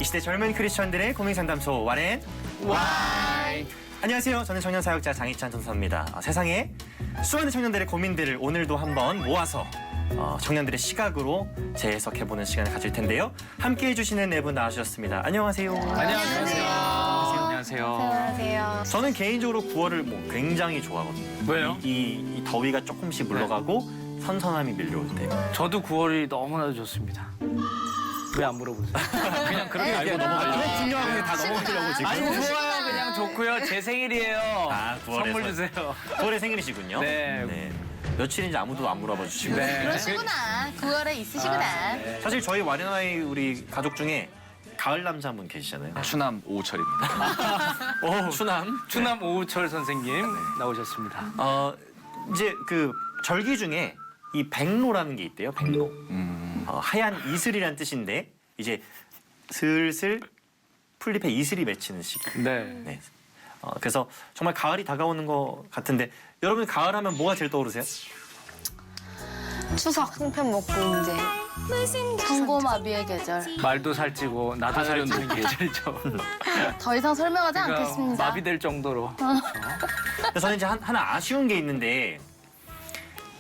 시대 젊은 크리스천들의 고민 상담소 와렌 와이. 안녕하세요. 저는 청년사역자 장희찬 전사입니다. 세상에 수많은 청년들의 고민들을 오늘도 한번 모아서 청년들의 시각으로 재해석해보는 시간을 가질 텐데요. 함께해 주시는 네 분 나와주셨습니다. 안녕하세요. 안녕하세요. 안녕하세요. 저는 개인적으로 9월을 굉장히 좋아하거든요. 왜요? 이 더위가 조금씩 물러가고 선선함이 밀려올 때. 저도 9월이 너무나도 좋습니다. 왜 안 물어보세요? 그냥 그렇게 알고 넘어가려고. 그런 중요한 거 다 넘어가려고 지금. 아니 좋아요. 그냥 좋고요. 제 생일이에요. 아, 9월에서. 선물 주세요. 9월에 생일이시군요. 네. 며칠인지 아무도 안 물어봐 주시고. 네. 그러시구나. 9월에 있으시구나. 네. 사실 저희 와렌아이 우리 가족 중에 가을 남자 한 분 계시잖아요. 추남 오철입니다. 오, 추남. 추남 오우철 선생님 나오셨습니다. 이제 그 절기 중에 이 백로라는 게 있대요. 백로. 하얀 이슬이란 뜻인데 이제 슬슬 풀잎에 이슬이 맺히는 시기. 네. 네. 그래서 정말 가을이 다가오는 것 같은데 여러분 가을하면 뭐가 제일 떠오르세요? 추석 송편 먹고 이제 청고마비의 계절. 말도 살찌고 나도 살찌는 계절이죠. 더 이상 설명하지 않겠습니다. 마비될 정도로. 근데 저는 이제 하나 아쉬운 게 있는데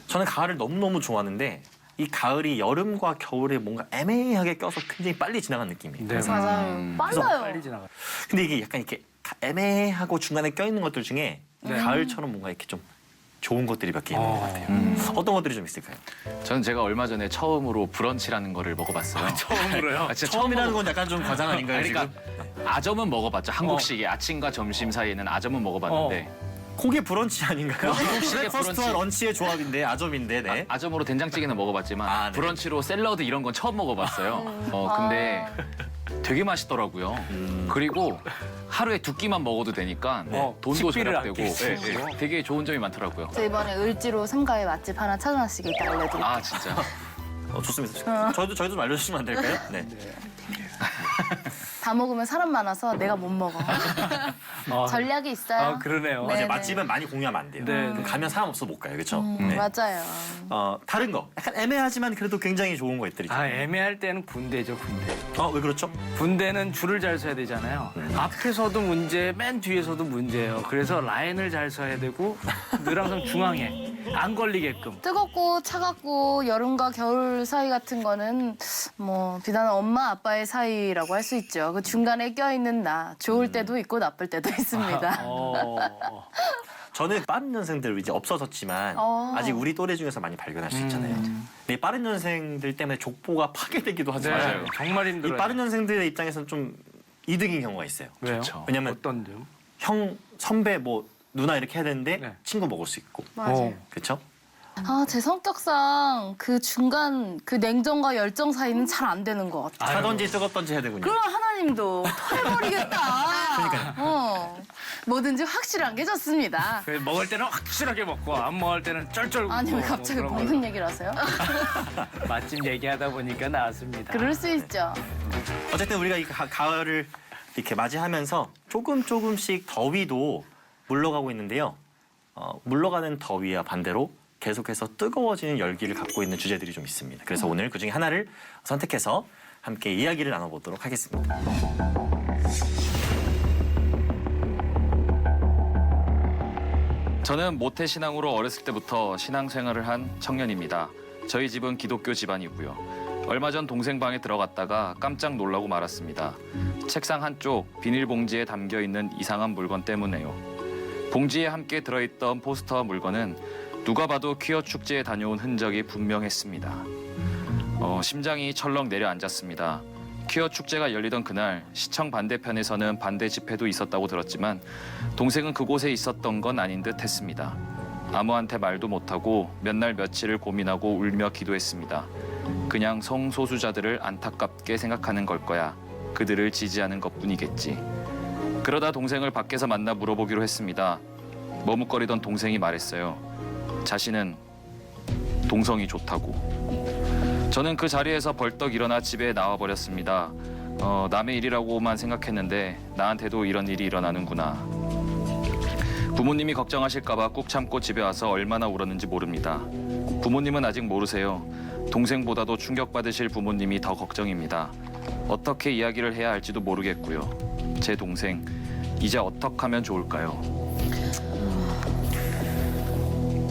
저는 가을을 너무너무 좋아하는데 이 가을이 여름과 겨울에 뭔가 애매하게 껴서 굉장히 빨리 지나간 느낌이에요. 네. 맞아요. 그래서 빨라요. 빨리 지나가. 근데 이게 약간 이렇게 애매하고 중간에 껴있는 것들 중에 네. 가을처럼 뭔가 이렇게 좀 좋은 것들이 몇 개 있는 것 같아요. 어떤 것들이 좀 있을까요? 저는 제가 얼마 전에 처음으로 브런치라는 거를 먹어봤어요. 처음으로요? 진짜 처음이라는 건 약간 좀 과장 아닌가요? 그러니까 지금? 아점은 먹어봤죠. 한국식의 아침과 점심 사이에는 아점은 먹어봤는데 그게 브런치 아닌가요? 한국식의 브레이퍼스트와 브런치. 런치의 조합인데 아점인데 네. 아점으로 된장찌개는 먹어봤지만 아, 네. 브런치로 샐러드 이런 건 처음 먹어봤어요. 근데 되게 맛있더라고요. 그리고 하루에 2끼만 먹어도 되니까 돈도 식비를 절약되고 아끼시고. 되게 좋은 점이 많더라고요. 저 이번에 을지로 3가의 맛집 하나 찾아놨으니까 이따 알려드릴게요. 아 진짜. 좋습니다. 저희도 좀 알려주시면 안 될까요? 네. 다 먹으면 사람 많아서 내가 못 먹어. 전략이 있어요. 아 그러네요. 네. 이제 맛집은 많이 공유하면 안 돼요. 네. 그럼 가면 사람 없어 못 가요, 그렇죠? 네. 맞아요. 다른 거 약간 애매하지만 그래도 굉장히 좋은 것들이 아 있잖아요. 애매할 때는 군대죠 군대. 왜 그렇죠? 군대는 줄을 잘 서야 되잖아요. 앞에서도 문제, 맨 뒤에서도 문제예요. 그래서 라인을 잘 서야 되고 늘 항상 중앙에 안 걸리게끔. 뜨겁고 차갑고 여름과 겨울 사이 같은 거는 뭐 비단 엄마 아빠의 사이라고 할 수 있죠. 그 중간에 껴있는 나 좋을 때도 있고 나쁠 때도 있습니다. 저는 빠른 년생들 이제 없어졌지만 아직 우리 또래 중에서 많이 발견할 수 있잖아요. 근데 이 빠른 년생들 때문에 족보가 파괴되기도 하지만 네, 정말 이 힘들어요. 빠른 년생들의 입장에서는 좀 이득인 경우가 있어요. 왜요? 그렇죠. 왜냐면 어떤 점? 형, 선배, 뭐 누나 이렇게 해야 되는데 네. 친구 먹을 수 있고. 맞아요. 그렇죠? 제 성격상 그 중간 그 냉정과 열정 사이는 잘 안 되는 것 같아요. 차던지 뜨겁던지 해야 되군요. 그럼 하나님도 토해버리겠다. 뭐든지 확실한 게 좋습니다. 그 먹을 때는 확실하게 먹고 안 먹을 때는 쩔쩔 아니 왜 굶고 갑자기 뭐 그런 먹는 얘기를 하세요? 거. 맛집 얘기하다 보니까 나왔습니다. 그럴 수 있죠. 어쨌든 우리가 이 가을을 이렇게 맞이하면서 조금씩 더위도 물러가고 있는데요. 물러가는 더위와 반대로 계속해서 뜨거워지는 열기를 갖고 있는 주제들이 좀 있습니다. 그래서 오늘 그중에 하나를 선택해서 함께 이야기를 나눠보도록 하겠습니다. 저는 모태신앙으로 어렸을 때부터 신앙생활을 한 청년입니다. 저희 집은 기독교 집안이고요. 얼마 전 동생 방에 들어갔다가 깜짝 놀라고 말았습니다. 책상 한쪽 비닐봉지에 담겨있는 이상한 물건 때문에요. 봉지에 함께 들어있던 포스터와 물건은 누가 봐도 퀴어 축제에 다녀온 흔적이 분명했습니다. 심장이 철렁 내려앉았습니다. 퀴어 축제가 열리던 그날 시청 반대편에서는 반대 집회도 있었다고 들었지만 동생은 그곳에 있었던 건 아닌 듯 했습니다. 아무한테 말도 못하고 몇 날 며칠을 고민하고 울며 기도했습니다. 그냥 성소수자들을 안타깝게 생각하는 걸 거야. 그들을 지지하는 것뿐이겠지. 그러다 동생을 밖에서 만나 물어보기로 했습니다. 머뭇거리던 동생이 말했어요. 자신은 동성이 좋다고. 저는 그 자리에서 벌떡 일어나 집에 나와버렸습니다. 남의 일이라고만 생각했는데 나한테도 이런 일이 일어나는구나. 부모님이 걱정하실까봐 꾹 참고 집에 와서 얼마나 울었는지 모릅니다. 부모님은 아직 모르세요. 동생보다도 충격받으실 부모님이 더 걱정입니다. 어떻게 이야기를 해야 할지도 모르겠고요. 제 동생 이제 어떻게 하면 좋을까요?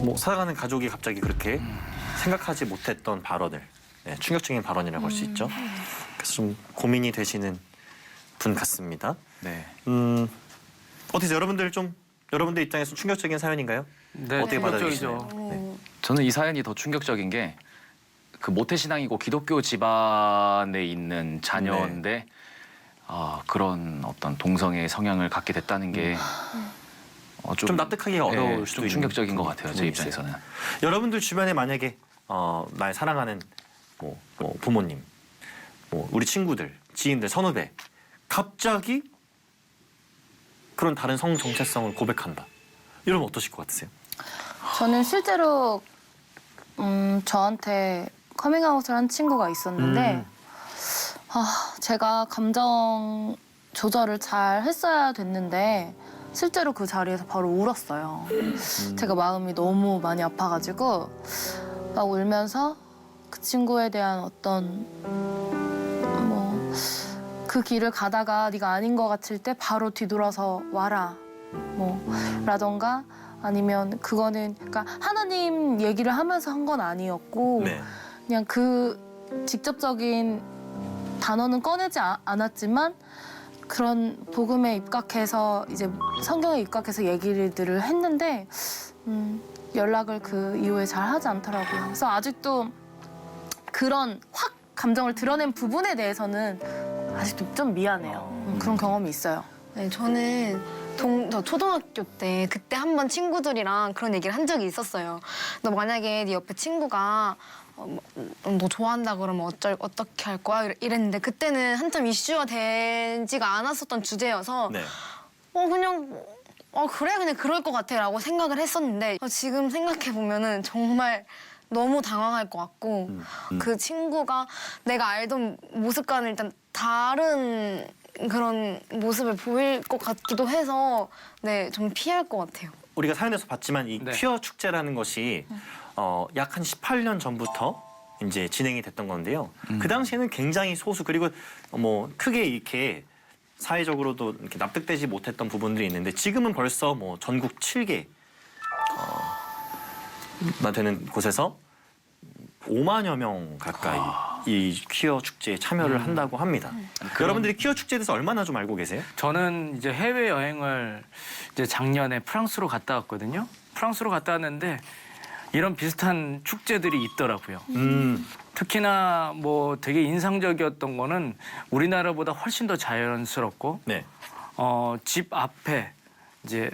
뭐 살아가는 가족이 갑자기 그렇게 생각하지 못했던 발언을 충격적인 발언이라고 할 수 있죠. 그래서 좀 고민이 되시는 분 같습니다. 네. 어떠세요? 여러분들 입장에서 충격적인 사연인가요? 네, 어떻게 충격적이죠. 받아들이시나요? 네. 저는 이 사연이 더 충격적인 게 그 모태신앙이고 기독교 집안에 있는 자녀인데 그런 어떤 동성애 성향을 갖게 됐다는 게 좀 납득하기가 어려울 수도 좀 있는 충격적인 것 같아요. 제 부분이 입장에서는. 여러분들 주변에 만약에 날 사랑하는 뭐 부모님, 뭐 우리 친구들, 지인들, 선후배 갑자기 그런 다른 성 정체성을 고백한다. 이러면 어떠실 것 같으세요? 저는 실제로 저한테 커밍아웃을 한 친구가 있었는데 제가 감정 조절을 잘 했어야 됐는데 실제로 그 자리에서 바로 울었어요. 제가 마음이 너무 많이 아파가지고 막 울면서 그 친구에 대한 어떤 뭐 그 길을 가다가 네가 아닌 것 같을 때 바로 뒤돌아서 와라 뭐 라던가 아니면 그거는 그러니까 하나님 얘기를 하면서 한 건 아니었고 네. 그냥 그 직접적인 단어는 꺼내지 않았지만 그런 복음에 입각해서 이제 성경에 입각해서 얘기들을 했는데 연락을 그 이후에 잘 하지 않더라고요. 그래서 아직도 그런 확 감정을 드러낸 부분에 대해서는 아직도 좀 미안해요. 그런 경험이 있어요. 네, 저는 저 초등학교 때 그때 한번 친구들이랑 그런 얘기를 한 적이 있었어요. 너 만약에 네 옆에 친구가 너 좋아한다 그러면 어떻게 할 거야? 이랬는데 그때는 한참 이슈가 되지가 않았었던 주제여서 네. 그냥 그래 그냥 그럴 것 같아라고 생각을 했었는데 지금 생각해 보면은 정말 너무 당황할 것 같고 그 친구가 내가 알던 모습과는 일단 다른 그런 모습을 보일 것 같기도 해서 네, 좀 피할 것 같아요. 우리가 사연에서 봤지만 이 네. 퀴어 축제라는 것이 약 한 18년 전부터 이제 진행이 됐던 건데요. 그 당시에는 굉장히 소수 그리고 뭐 크게 이렇게 사회적으로도 이렇게 납득되지 못했던 부분들이 있는데 지금은 벌써 뭐 전국 7개 나 되는 곳에서 5만여 명 가까이 이 퀴어 축제에 참여를 한다고 합니다. 여러분들이 퀴어 축제에 대해서 얼마나 좀 알고 계세요? 저는 이제 해외 여행을 이제 작년에 프랑스로 갔다 왔거든요. 프랑스로 갔다 왔는데 이런 비슷한 축제들이 있더라고요. 특히나 뭐 되게 인상적이었던 거는 우리나라보다 훨씬 더 자연스럽고 네. 집 앞에 이제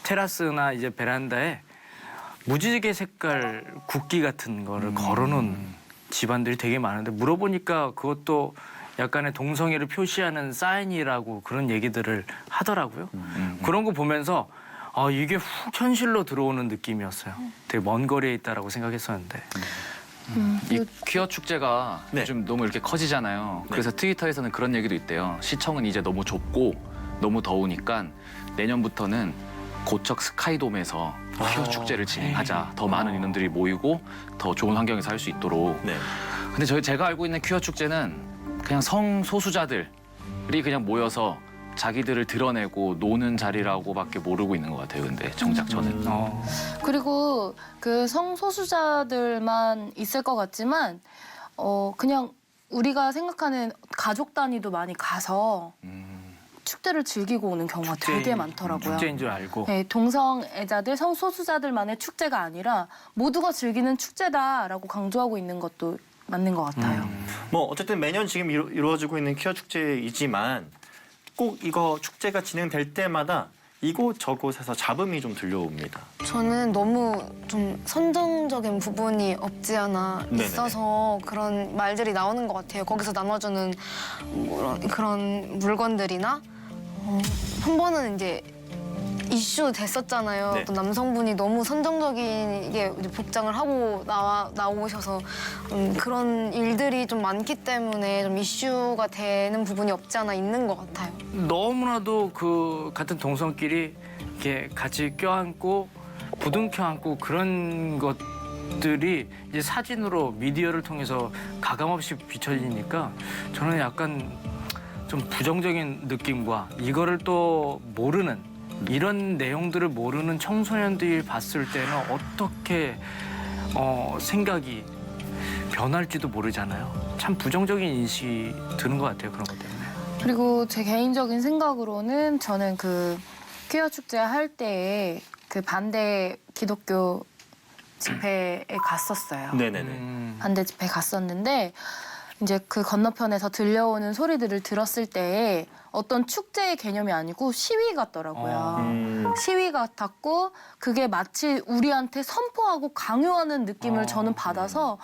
테라스나 이제 베란다에 무지개 색깔 국기 같은 거를 걸어놓은 집안들이 되게 많은데 물어보니까 그것도 약간의 동성애를 표시하는 사인이라고 그런 얘기들을 하더라고요. 그런 거 보면서 이게 훅 현실로 들어오는 느낌이었어요. 되게 먼 거리에 있다라고 생각했었는데. 이 퀴어 축제가 네. 요즘 너무 이렇게 커지잖아요. 그래서 트위터에서는 그런 얘기도 있대요. 시청은 이제 너무 좁고 너무 더우니까 내년부터는 고척 스카이돔에서 퀴어 축제를 진행하자. 더 많은 인원들이 모이고 더 좋은 환경에서 할 수 있도록. 네. 근데 제가 알고 있는 퀴어 축제는 그냥 성소수자들이 그냥 모여서 자기들을 드러내고 노는 자리라고밖에 모르고 있는 것 같아요. 근데 정작 저는. 그리고 그 성소수자들만 있을 것 같지만 그냥 우리가 생각하는 가족 단위도 많이 가서 축제를 즐기고 오는 경우가 되게 많더라고요. 축제인 줄 알고. 네, 동성애자들, 성소수자들만의 축제가 아니라 모두가 즐기는 축제다라고 강조하고 있는 것도 맞는 것 같아요. 뭐 어쨌든 매년 지금 이루어지고 있는 퀴어 축제이지만 꼭 이거 축제가 진행될 때마다 이곳 저곳에서 잡음이 좀 들려옵니다. 저는 너무 좀 선정적인 부분이 없지 않아 네네네. 있어서 그런 말들이 나오는 것 같아요. 거기서 나눠주는 그런 물건들이나 한 번은 이제 이슈 됐었잖아요. 네. 또 남성분이 너무 선정적이게 이제 복장을 하고 나오셔서 그런 일들이 좀 많기 때문에 좀 이슈가 되는 부분이 없지 않아 있는 것 같아요. 너무나도 그 같은 동성끼리 이렇게 같이 껴안고 부둥켜 안고 그런 것 것들이 이제 사진으로 미디어를 통해서 가감없이 비춰지니까 저는 약간 좀 부정적인 느낌과 이거를 또 모르는 이런 내용들을 모르는 청소년들이 봤을 때는 어떻게 생각이 변할지도 모르잖아요. 참 부정적인 인식이 드는 것 같아요. 그런 것 때문에. 그리고 제 개인적인 생각으로는 저는 그 퀴어 축제 할 때에 그 반대 기독교 집회에 갔었어요. 네네네. 반대 집회 갔었는데 이제 그 건너편에서 들려오는 소리들을 들었을 때 어떤 축제의 개념이 아니고 시위 같더라고요. 시위 같았고 그게 마치 우리한테 선포하고 강요하는 느낌을 저는 받아서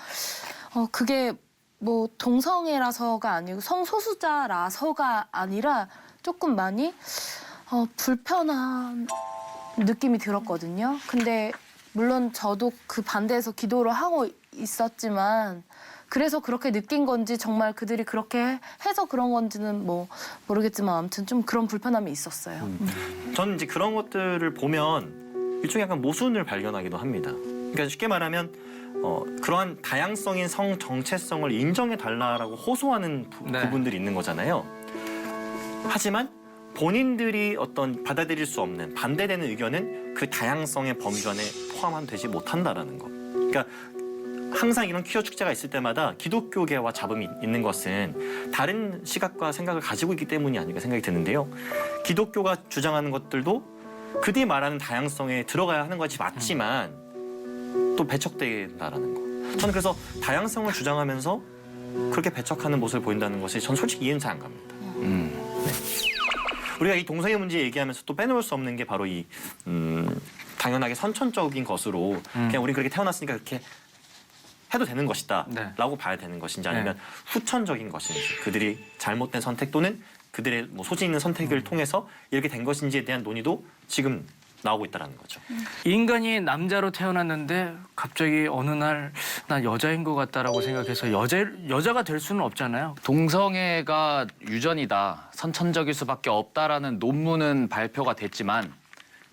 그게 뭐 동성애라서가 아니고 성소수자라서가 아니라 조금 많이 불편한 느낌이 들었거든요. 근데 물론 저도 그 반대에서 기도를 하고 있었지만 그래서 그렇게 느낀 건지 정말 그들이 그렇게 해서 그런 건지는 뭐 모르겠지만 아무튼 좀 그런 불편함이 있었어요. 저는 이제 그런 것들을 보면 일종의 약간 모순을 발견하기도 합니다. 그러니까 쉽게 말하면 그러한 다양성인 성 정체성을 인정해 달라라고 호소하는 네. 부분들이 있는 거잖아요. 하지만 본인들이 어떤 받아들일 수 없는 반대되는 의견은 그 다양성의 범주 안에 포함되지 못한다라는 거. 그러니까 항상 이런 퀴어 축제가 있을 때마다 기독교계와 잡음이 있는 것은 다른 시각과 생각을 가지고 있기 때문이 아닌가 생각이 드는데요. 기독교가 주장하는 것들도 그들이 말하는 다양성에 들어가야 하는 것이 맞지만 또 배척된다라는 거. 저는 그래서 다양성을 주장하면서 그렇게 배척하는 모습을 보인다는 것이 전 솔직히 이해는 잘 안 갑니다. 우리가 이 동성애 문제 얘기하면서 또 빼놓을 수 없는 게 바로 이 당연하게 선천적인 것으로 그냥 우린 그렇게 태어났으니까 그렇게 해도 되는 것이다 네. 라고 봐야 되는 것인지 아니면 후천적인 것인지 그들이 잘못된 선택 또는 그들의 뭐 소질 있는 선택을 통해서 이렇게 된 것인지에 대한 논의도 지금 나오고 있다는 거죠. 인간이 남자로 태어났는데 갑자기 어느 날 난 여자인 것 같다라고 생각해서 여자가 될 수는 없잖아요. 동성애가 유전이다, 선천적일 수밖에 없다라는 논문은 발표가 됐지만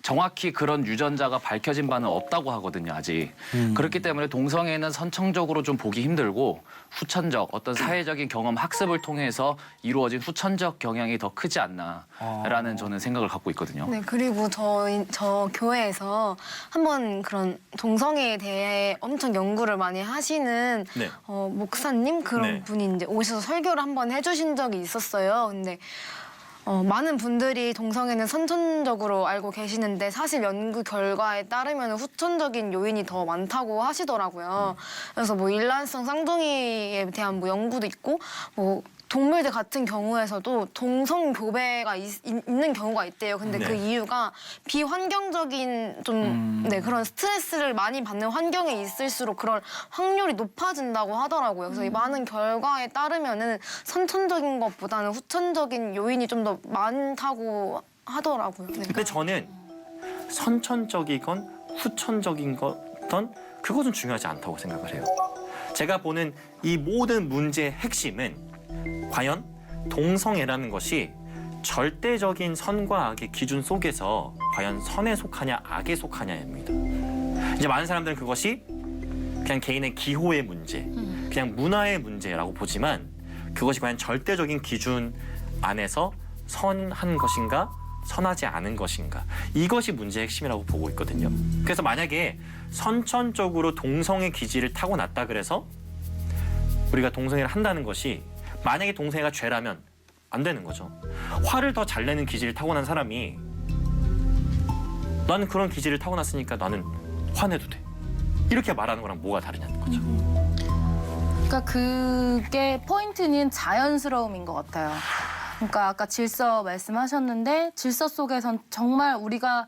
정확히 그런 유전자가 밝혀진 바는 없다고 하거든요, 아직. 그렇기 때문에 동성애는 선천적으로 좀 보기 힘들고 후천적, 어떤 사회적인 경험, 학습을 통해서 이루어진 후천적 경향이 더 크지 않나라는 저는 생각을 갖고 있거든요. 네, 그리고 저 교회에서 한번 그런 동성애에 대해 엄청 연구를 많이 하시는 네. 목사님 그런 네. 분이 이제 오셔서 설교를 한번 해주신 적이 있었어요. 근데 많은 분들이 동성애는 선천적으로 알고 계시는데 사실 연구 결과에 따르면 후천적인 요인이 더 많다고 하시더라고요. 그래서 뭐 일란성 쌍둥이에 대한 뭐 연구도 있고 뭐 동물들 같은 경우에서도 동성 교배가 있는 경우가 있대요. 근데 네. 그 이유가 비환경적인 좀 그런 스트레스를 많이 받는 환경에 있을수록 그런 확률이 높아진다고 하더라고요. 그래서 이 많은 결과에 따르면은 선천적인 것보다는 후천적인 요인이 좀 더 많다고 하더라고요. 네. 근데 저는 선천적이건 후천적인 거든 그것은 중요하지 않다고 생각을 해요. 제가 보는 이 모든 문제의 핵심은 과연 동성애라는 것이 절대적인 선과 악의 기준 속에서 과연 선에 속하냐 악에 속하냐입니다. 이제 많은 사람들은 그것이 그냥 개인의 기호의 문제, 그냥 문화의 문제라고 보지만 그것이 과연 절대적인 기준 안에서 선한 것인가 선하지 않은 것인가 이것이 문제의 핵심이라고 보고 있거든요. 그래서 만약에 선천적으로 동성애 기질을 타고났다 그래서 우리가 동성애를 한다는 것이 만약에 동성애가 죄라면 안 되는 거죠. 화를 더 잘 내는 기질을 타고난 사람이 나는 그런 기질을 타고났으니까 나는 화내도 돼. 이렇게 말하는 거랑 뭐가 다르냐는 거죠. 그러니까 그게 포인트는 자연스러움인 것 같아요. 그러니까 아까 질서 말씀하셨는데 질서 속에선 정말 우리가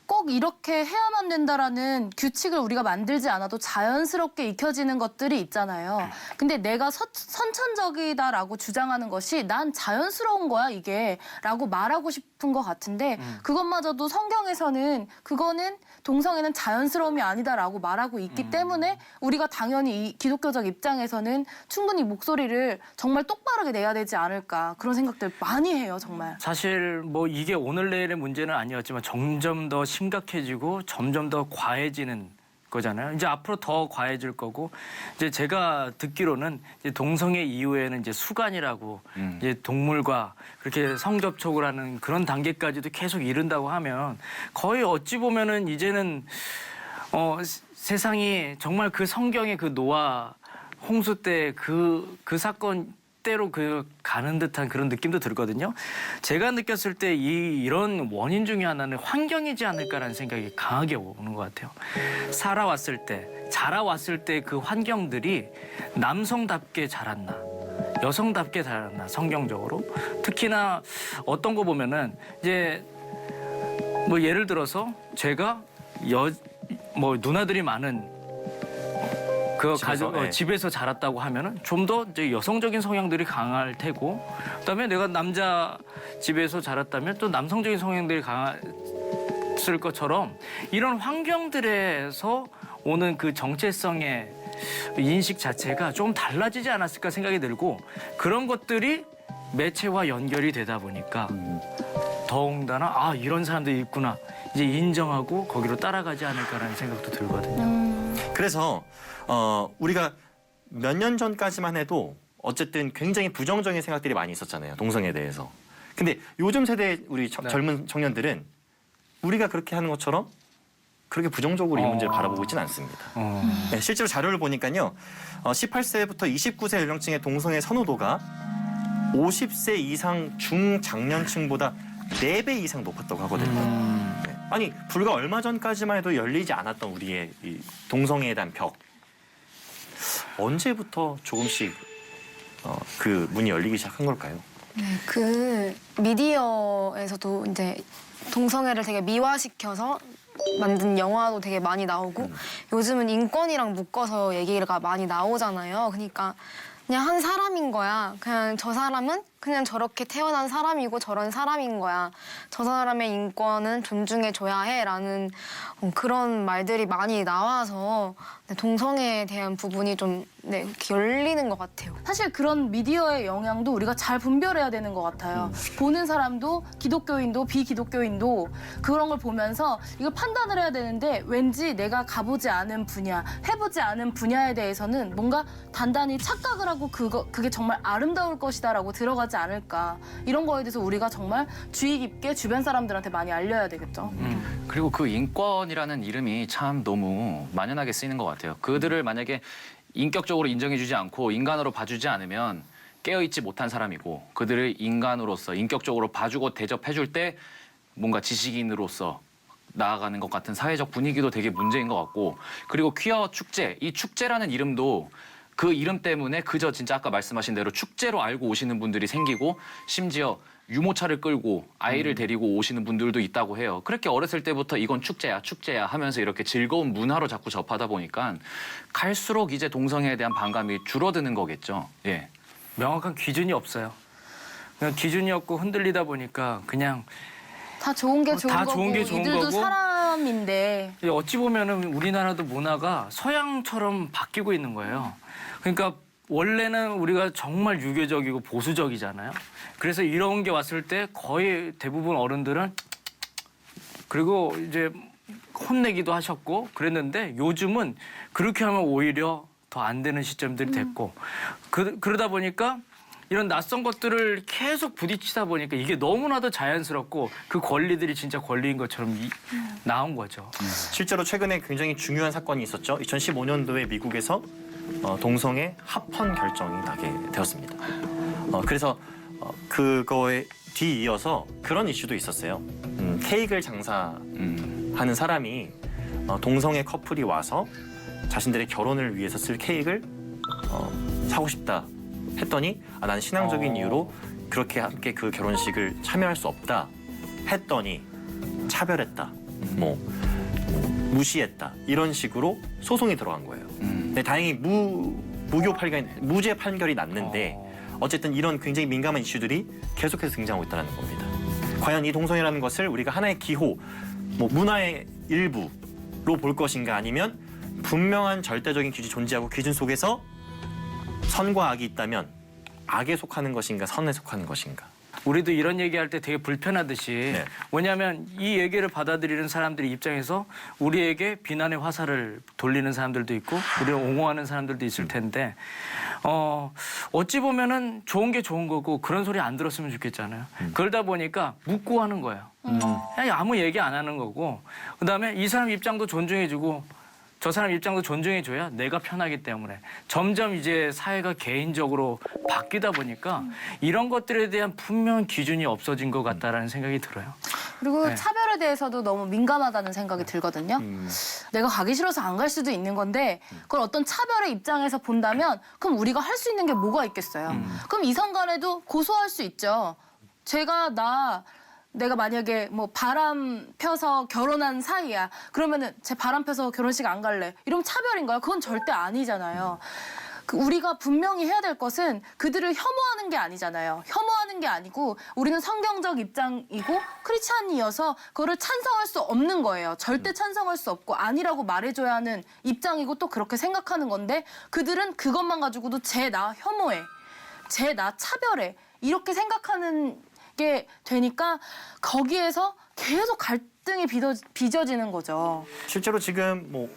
꼭 이렇게 해야만 된다라는 규칙을 우리가 만들지 않아도 자연스럽게 익혀지는 것들이 있잖아요. 근데 내가 선천적이다라고 주장하는 것이 난 자연스러운 거야 이게 라고 말하고 싶은 것 같은데 그것마저도 성경에서는 그거는 동성애는 자연스러움이 아니다라고 말하고 있기 때문에 우리가 당연히 이 기독교적 입장에서는 충분히 목소리를 정말 똑바르게 내야 되지 않을까 그런 생각들 많이 해요 정말. 사실 뭐 이게 오늘 내일의 문제는 아니었지만 점점 더 심각해지고 점점 더 과해지는 거잖아요. 이제 앞으로 더 과해질 거고 이제 제가 듣기로는 이제 동성애 이후에는 이제 수간이라고 이제 동물과 그렇게 성접촉을 하는 그런 단계까지도 계속 이른다고 하면 거의 어찌 보면은 이제는 세상이 정말 그 성경의 그 노아 홍수 때 그 사건 때로 가는 듯한 그런 느낌도 들거든요. 제가 느꼈을 때 이런 원인 중에 하나는 환경이지 않을까라는 생각이 강하게 오는 것 같아요. 살아왔을 때, 자라왔을 때 그 환경들이 남성답게 자랐나, 여성답게 자랐나, 성경적으로. 특히나 어떤 거 보면은 이제 뭐 예를 들어서 제가 누나들이 많은 집에서 자랐다고 하면은 좀 더 이제 여성적인 성향들이 강할 테고, 그다음에 내가 남자 집에서 자랐다면 또 남성적인 성향들이 강했을 것처럼 이런 환경들에서 오는 그 정체성의 인식 자체가 좀 달라지지 않았을까 생각이 들고, 그런 것들이 매체와 연결이 되다 보니까 더군다나 이런 사람들이 있구나 이제 인정하고 거기로 따라가지 않을까라는 생각도 들거든요. 그래서 우리가 몇 년 전까지만 해도 어쨌든 굉장히 부정적인 생각들이 많이 있었잖아요. 동성애에 대해서. 근데 요즘 세대 우리 젊은 청년들은 우리가 그렇게 하는 것처럼 그렇게 부정적으로 이 문제를 바라보고 있지는 않습니다. 네, 실제로 자료를 보니까요. 18세부터 29세 연령층의 동성애 선호도가 50세 이상 중장년층보다 4배 이상 높았다고 하거든요. 네. 아니 불과 얼마 전까지만 해도 열리지 않았던 우리의 이 동성애에 대한 벽, 언제부터 조금씩 그 문이 열리기 시작한 걸까요? 네, 그 미디어에서도 이제 동성애를 되게 미화시켜서 만든 영화도 되게 많이 나오고 요즘은 인권이랑 묶어서 얘기가 많이 나오잖아요. 그러니까 그냥 한 사람인 거야. 그냥 저 사람은 그냥 저렇게 태어난 사람이고 저런 사람인 거야. 저 사람의 인권은 존중해줘야 해라는 그런 말들이 많이 나와서 동성애에 대한 부분이 좀 이렇게 열리는 것 같아요. 사실 그런 미디어의 영향도 우리가 잘 분별해야 되는 것 같아요. 보는 사람도 기독교인도 비기독교인도 그런 걸 보면서 이걸 판단을 해야 되는데 왠지 내가 가보지 않은 분야, 해보지 않은 분야에 대해서는 뭔가 단단히 착각을 하고 그게 정말 아름다울 것이다라고 들어가지 않을까. 이런 거에 대해서 우리가 정말 주의 깊게 주변 사람들한테 많이 알려야 되겠죠. 그리고 그 인권이라는 이름이 참 너무 만연하게 쓰이는 것 같아요. 그들을 만약에 인격적으로 인정해주지 않고 인간으로 봐주지 않으면 깨어있지 못한 사람이고, 그들을 인간으로서 인격적으로 봐주고 대접해줄 때 뭔가 지식인으로서 나아가는 것 같은 사회적 분위기도 되게 문제인 것 같고, 그리고 퀴어 축제, 이 축제라는 이름도 그 이름 때문에 그저 진짜 아까 말씀하신 대로 축제로 알고 오시는 분들이 생기고, 심지어 유모차를 끌고 아이를 데리고 오시는 분들도 있다고 해요. 그렇게 어렸을 때부터 이건 축제야, 축제야 하면서 이렇게 즐거운 문화로 자꾸 접하다 보니까 갈수록 이제 동성애에 대한 반감이 줄어드는 거겠죠. 예. 명확한 기준이 없어요. 그냥 기준이 없고 흔들리다 보니까 그냥 다 좋은 게 좋은 다 거고 좋은 게 좋은 이들도 거고. 사람인데 어찌 보면은 우리나라도 문화가 서양처럼 바뀌고 있는 거예요. 그러니까 원래는 우리가 정말 유교적이고 보수적이잖아요. 그래서 이런 게 왔을 때 거의 대부분 어른들은 그리고 이제 혼내기도 하셨고 그랬는데, 요즘은 그렇게 하면 오히려 더 안 되는 시점들이 됐고, 그러다 보니까 이런 낯선 것들을 계속 부딪히다 보니까 이게 너무나도 자연스럽고 그 권리들이 진짜 권리인 것처럼 나온 거죠. 실제로 최근에 굉장히 중요한 사건이 있었죠. 2015년도에 미국에서 동성애 합헌 결정이 나게 되었습니다. 그래서 그거에 뒤이어서 그런 이슈도 있었어요. 케이크를 장사하는 사람이 동성애 커플이 와서 자신들의 결혼을 위해서 쓸 케이크를 사고 싶다 했더니 나는 신앙적인 이유로 그렇게 함께 그 결혼식을 참여할 수 없다 했더니 차별했다, 무시했다, 이런 식으로 소송이 들어간 거예요. 근데 다행히 무죄 판결이 났는데 어쨌든 이런 굉장히 민감한 이슈들이 계속해서 등장하고 있다는 겁니다. 과연 이 동성애라는 것을 우리가 하나의 기호, 문화의 일부로 볼 것인가, 아니면 분명한 절대적인 규칙이 존재하고 기준 속에서 선과 악이 있다면 악에 속하는 것인가, 선에 속하는 것인가. 우리도 이런 얘기할 때 되게 불편하듯이 네. 왜냐하면 이 얘기를 받아들이는 사람들의 입장에서 우리에게 비난의 화살을 돌리는 사람들도 있고 우리를 옹호하는 사람들도 있을 텐데 어찌 보면은 좋은 게 좋은 거고 그런 소리 안 들었으면 좋겠잖아요. 그러다 보니까 묻고 하는 거예요. 그냥 아무 얘기 안 하는 거고 그다음에 이 사람 입장도 존중해주고 저 사람 입장도 존중해줘야 내가 편하기 때문에 점점 이제 사회가 개인적으로 바뀌다 보니까 이런 것들에 대한 분명한 기준이 없어진 것 같다라는 생각이 들어요. 그리고 네. 차별에 대해서도 너무 민감하다는 생각이 들거든요. 내가 가기 싫어서 안 갈 수도 있는 건데 그걸 어떤 차별의 입장에서 본다면 그럼 우리가 할 수 있는 게 뭐가 있겠어요. 그럼 이성 간에도 고소할 수 있죠. 내가 만약에 뭐 바람 펴서 결혼한 사이야. 그러면은 제 바람 펴서 결혼식 안 갈래. 이러면 차별인가요? 그건 절대 아니잖아요. 우리가 분명히 해야 될 것은 그들을 혐오하는 게 아니잖아요. 혐오하는 게 아니고 우리는 성경적 입장이고 크리스찬이어서 그거를 찬성할 수 없는 거예요. 절대 찬성할 수 없고 아니라고 말해줘야 하는 입장이고 또 그렇게 생각하는 건데 그들은 그것만 가지고도 쟤 나 혐오해. 쟤 나 차별해. 이렇게 생각하는 게 되니까 거기에서 계속 갈등이 빚어지는 거죠. 실제로 지금 뭐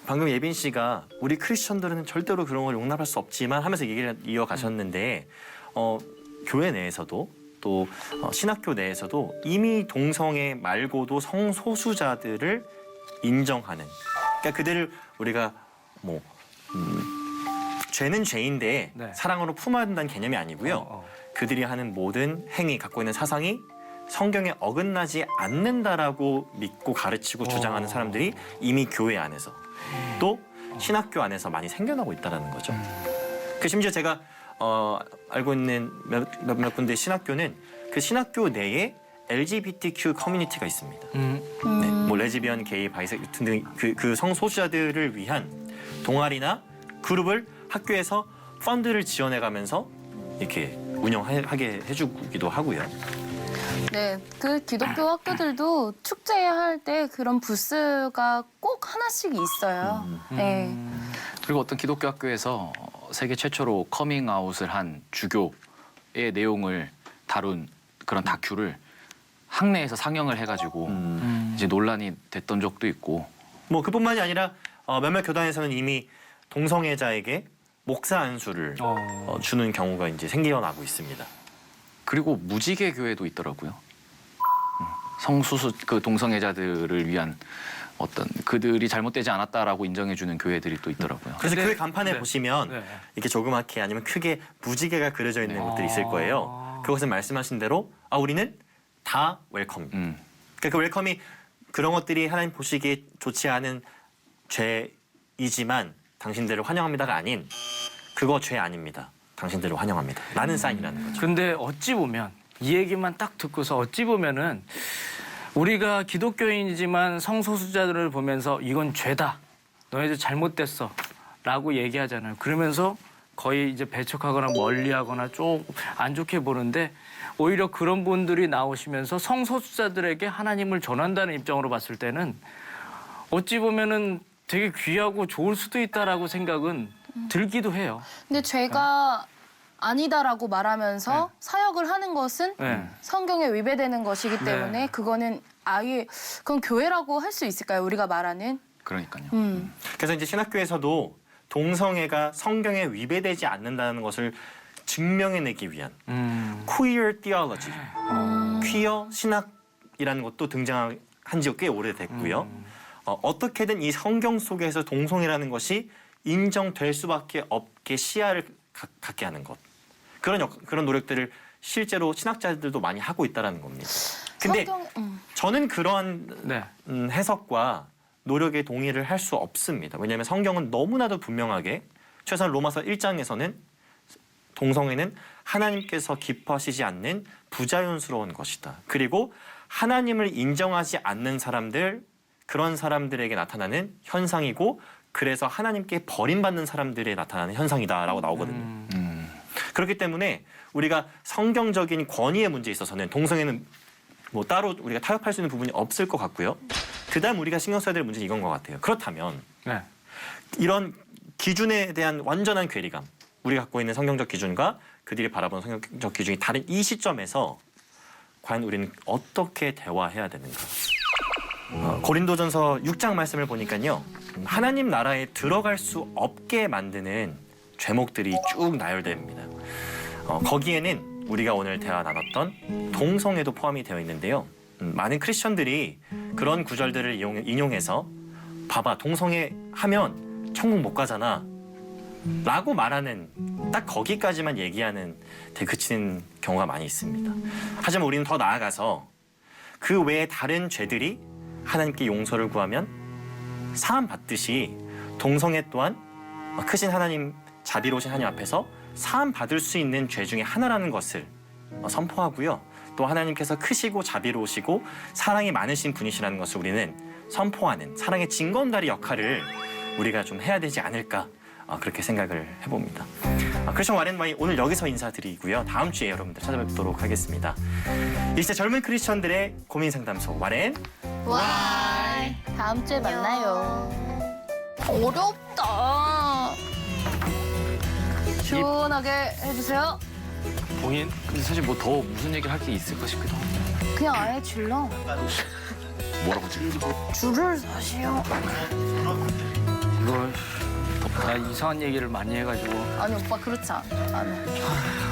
방금 예빈 씨가 우리 크리스천들은 절대로 그런 걸 용납할 수 없지만 하면서 얘기를 이어가셨는데 교회 내에서도 또 신학교 내에서도 이미 동성애 말고도 성소수자들을 인정하는 그러니까 그들을 우리가 뭐 죄는 죄인데 네. 사랑으로 품어야 된다는 개념이 아니고요. 그들이 하는 모든 행위, 갖고 있는 사상이 성경에 어긋나지 않는다라고 믿고 가르치고 주장하는 사람들이 이미 교회 안에서 또 신학교 안에서 많이 생겨나고 있다는 거죠. 그 심지어 제가 알고 있는 몇몇 군데 신학교는 그 신학교 내에 LGBTQ 커뮤니티가 있습니다. 네, 뭐 레즈비언, 게이, 바이섹 등 그 성소수자들을 위한 동아리나 그룹을 학교에서 펀드를 지원해가면서 이렇게 운영하게 해주기도 하고요. 네, 그 기독교 학교들도 축제할 때 그런 부스가 꼭 하나씩 있어요. 네. 그리고 어떤 기독교 학교에서 세계 최초로 커밍아웃을 한 주교의 내용을 다룬 그런 다큐를 학내에서 상영을 해가지고 이제 논란이 됐던 적도 있고. 뭐 그뿐만이 아니라 몇몇 교단에서는 이미 동성애자에게 목사 안수를 주는 경우가 이제 생겨나고 있습니다. 그리고 무지개 교회도 있더라고요. 성수수 그 동성애자들을 위한 어떤 그들이 잘못되지 않았다라고 인정해주는 교회들이 또 있더라고요. 그래서 근데- 교회 간판에 네. 보시면 네. 이렇게 조그맣게 아니면 크게 무지개가 그려져 있는 곳들이 있을 거예요. 그것은 말씀하신 대로 우리는 다 웰컴. 그러니까 그 웰컴이 그런 것들이 하나님 보시기에 좋지 않은 죄이지만 당신들을 환영합니다가 아닌 그거 죄 아닙니다. 당신들을 환영합니다. 라는 사인이라는 거죠. 근데 어찌 보면 이 얘기만 딱 듣고서 어찌 보면은 우리가 기독교인이지만 성소수자들을 보면서 이건 죄다. 너희들 잘못됐어. 라고 얘기하잖아요. 그러면서 거의 이제 배척하거나 멀리하거나 좀 안 좋게 보는데 오히려 그런 분들이 나오시면서 성소수자들에게 하나님을 전한다는 입장으로 봤을 때는 어찌 보면은 되게 귀하고 좋을 수도 있다라고 생각은 들기도 해요. 근데 죄가 아니다라고 말하면서 사역을 하는 것은 네. 성경에 위배되는 것이기 네. 때문에 그거는 아예 그건 교회라고 할 수 있을까요? 우리가 말하는? 그러니까요. 그래서 이제 신학교에서도 동성애가 성경에 위배되지 않는다는 것을 증명해내기 위한 queer theology, 퀴어 신학이라는 것도 등장한 지가 꽤 오래됐고요. 어떻게든 이 성경 속에서 동성애라는 것이 인정될 수밖에 없게 시야를 갖게 하는 것. 그런 노력들을 실제로 신학자들도 많이 하고 있다는 겁니다. 근데 저는 그러한 네. 해석과 노력에 동의를 할 수 없습니다. 왜냐하면 성경은 너무나도 분명하게 최소한 로마서 1장에서는 동성애는 하나님께서 기뻐하시지 않는 부자연스러운 것이다. 그리고 하나님을 인정하지 않는 사람들, 그런 사람들에게 나타나는 현상이고 그래서 하나님께 버림받는 사람들에 나타나는 현상이다라고 나오거든요. 그렇기 때문에 우리가 성경적인 권위의 문제에 있어서는 동성애는 뭐 따로 우리가 타협할 수 있는 부분이 없을 것 같고요. 그다음 우리가 신경 써야 될 문제는 이건 것 같아요. 그렇다면 네. 이런 기준에 대한 완전한 괴리감, 우리가 갖고 있는 성경적 기준과 그들이 바라보는 성경적 기준이 다른 이 시점에서 과연 우리는 어떻게 대화해야 되는가? 고린도전서 6장 말씀을 보니까요. 하나님 나라에 들어갈 수 없게 만드는 죄목들이 쭉 나열됩니다. 거기에는 우리가 오늘 대화 나눴던 동성애도 포함이 되어 있는데요. 많은 크리스천들이 그런 구절들을 인용해서 봐봐, 동성애 하면 천국 못 가잖아 라고 말하는, 딱 거기까지만 얘기하는 데 그치는 경우가 많이 있습니다. 하지만 우리는 더 나아가서 그 외에 다른 죄들이 하나님께 용서를 구하면 사함 받듯이 동성애 또한 크신 하나님, 자비로우신 하나님 앞에서 사함 받을 수 있는 죄 중에 하나라는 것을 선포하고요. 또 하나님께서 크시고 자비로우시고 사랑이 많으신 분이시라는 것을 우리는 선포하는 사랑의 증거다리 역할을 우리가 좀 해야 되지 않을까, 그렇게 생각을 해봅니다. 크리스천 와렌와이 오늘 여기서 인사드리고요. 다음 주에 여러분들 찾아뵙도록 하겠습니다. 이 시대 젊은 크리스천들의 고민 상담소 와렌. 다음 주에 만나요. 어렵다. 시원하게 해주세요. 본인 근데 사실 뭐 더 무슨 얘기를 할 게 있을까 싶기도 하고. 그냥 아예 줄러. 뭐라고 지금? 줄을 사시오. 이거 나 이상한 얘기를 많이 해가지고. 아니 오빠 그렇지 않아.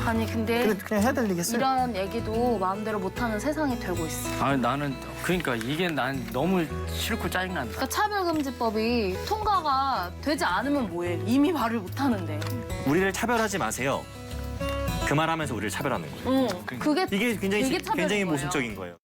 아니 근데 그냥 해야 될 얘기겠어요? 이런 얘기도 마음대로 못하는 세상이 되고 있어. 아 나는 그러니까 이게 난 너무 싫고 짜증난다. 그러니까 차별금지법이 통과가 되지 않으면 뭐해? 이미 말을 못하는데. 우리를 차별하지 마세요. 그 말하면서 우리를 차별하는 거예요. 그게 이게 굉장히 되게 차별인 굉장히 거예요. 모순적인 거예요.